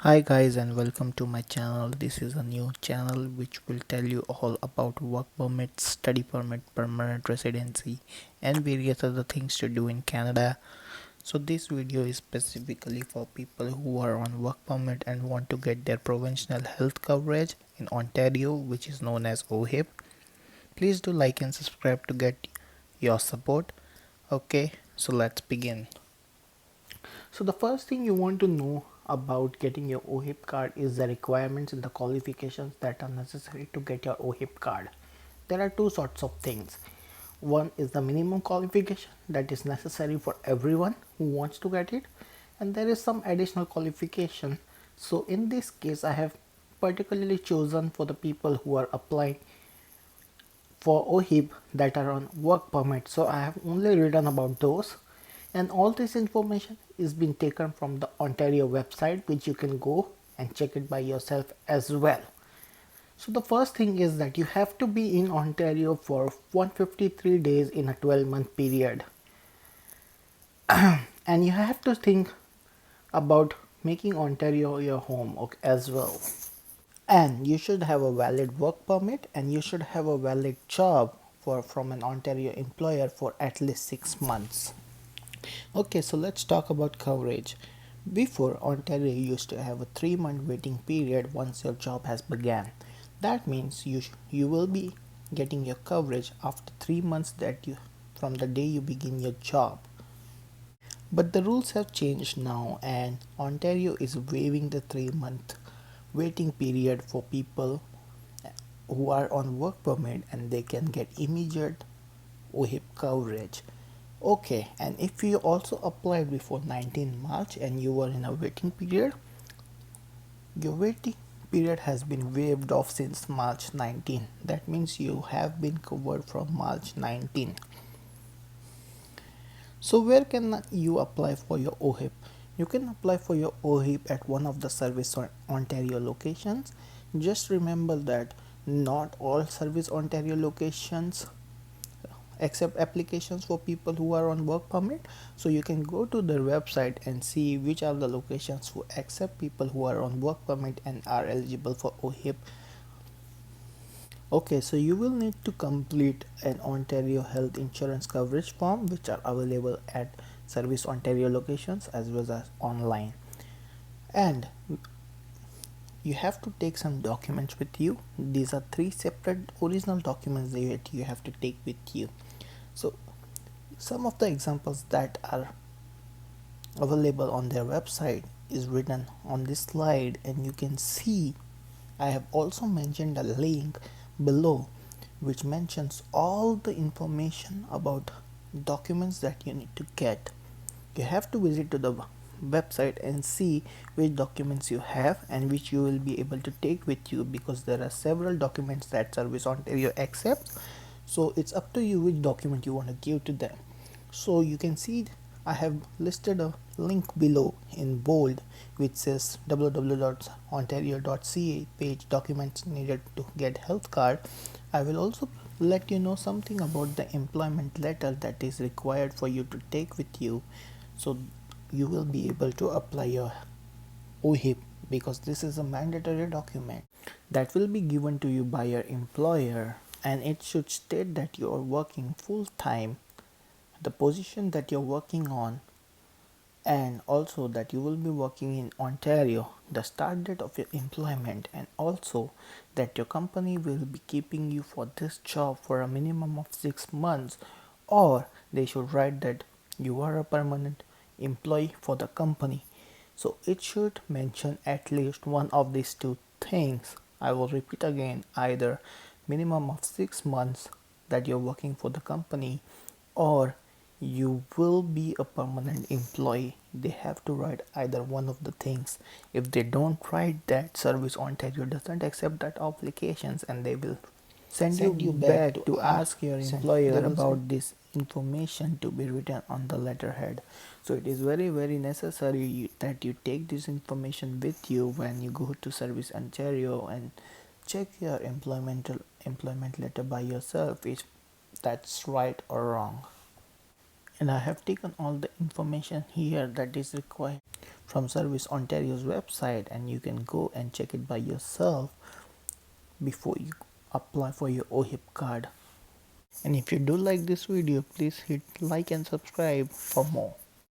Hi guys and welcome to my channel. This is a new channel which will tell you all about work permit, study permit, permanent residency and various other things to do in Canada. So this video is specifically for people who are on work permit and want to get their provincial health coverage in Ontario, which is known as OHIP. Please do like and subscribe to get your support. Okay, so let's begin. So the first thing you want to know about getting your OHIP card is the requirements and the qualifications that are necessary to get your OHIP card. There are two sorts of things. One is the minimum qualification that is necessary for everyone who wants to get it, and there is some additional qualification. So in this case I have particularly chosen for the people who are applying for OHIP that are on work permit. So I have only written about those, and all this information is being taken from the Ontario website, which you can go and check it by yourself as well. So the first thing is that you have to be in Ontario for 153 days in a 12-month period, and you have to think about making Ontario your home as well. And you should have a valid work permit, and you should have a valid job from an Ontario employer for at least 6 months. Okay, so let's talk about coverage. Before, Ontario used to have a 3-month waiting period once your job has begun. That means you will be getting your coverage after 3 months from the day you begin your job. But the rules have changed now, and Ontario is waiving the 3-month waiting period for people who are on work permit, and they can get immediate OHIP coverage. Okay, and if you also applied before 19 March and you were in a waiting period, your waiting period has been waived off since March 19. That means you have been covered from March 19. So where can you apply for your OHIP? You can apply for your OHIP at one of the Service Ontario locations. Just remember that not all Service Ontario locations accept applications for people who are on work permit. So you can go to their website and see which are the locations who accept people who are on work permit and are eligible for OHIP. Okay, so you will need to complete an Ontario health insurance coverage form, which are available at Service Ontario locations as well as online. And you have to take some documents with you. These are 3 separate original documents that you have to take with you. So some of the examples that are available on their website is written on this slide, and you can see I have also mentioned a link below which mentions all the information about documents that you need to get. You have to visit to the website and see which documents you have and which you will be able to take with you, because there are several documents that Service Ontario accepts. So it's up to you which document you want to give to them. So you can see I have listed a link below in bold which says www.ontario.ca page documents needed to get health card. I will also let you know something about the employment letter that is required for you to take with you, so you will be able to apply your OHIP, because this is a mandatory document that will be given to you by your employer, and it should state that you are working full time, the position that you're working on, and also that you will be working in Ontario, the start date of your employment, and also that your company will be keeping you for this job for a minimum of 6 months, or they should write that you are a permanent employee for the company. So it should mention at least one of these two things. I will repeat again, either minimum of 6 months that you're working for the company, or you will be a permanent employee. They have to write either one of the things. If they don't write that, Service Ontario doesn't accept that applications, and they will send you back to ask your employer about this information to be written on the letterhead. So it is very necessary that you take this information with you when you go to Service Ontario and check your employment letter by yourself if that's right or wrong. And I have taken all the information here that is required from Service Ontario's website, and you can go and check it by yourself before you apply for your OHIP card. And if you do like this video, please hit like and subscribe for more.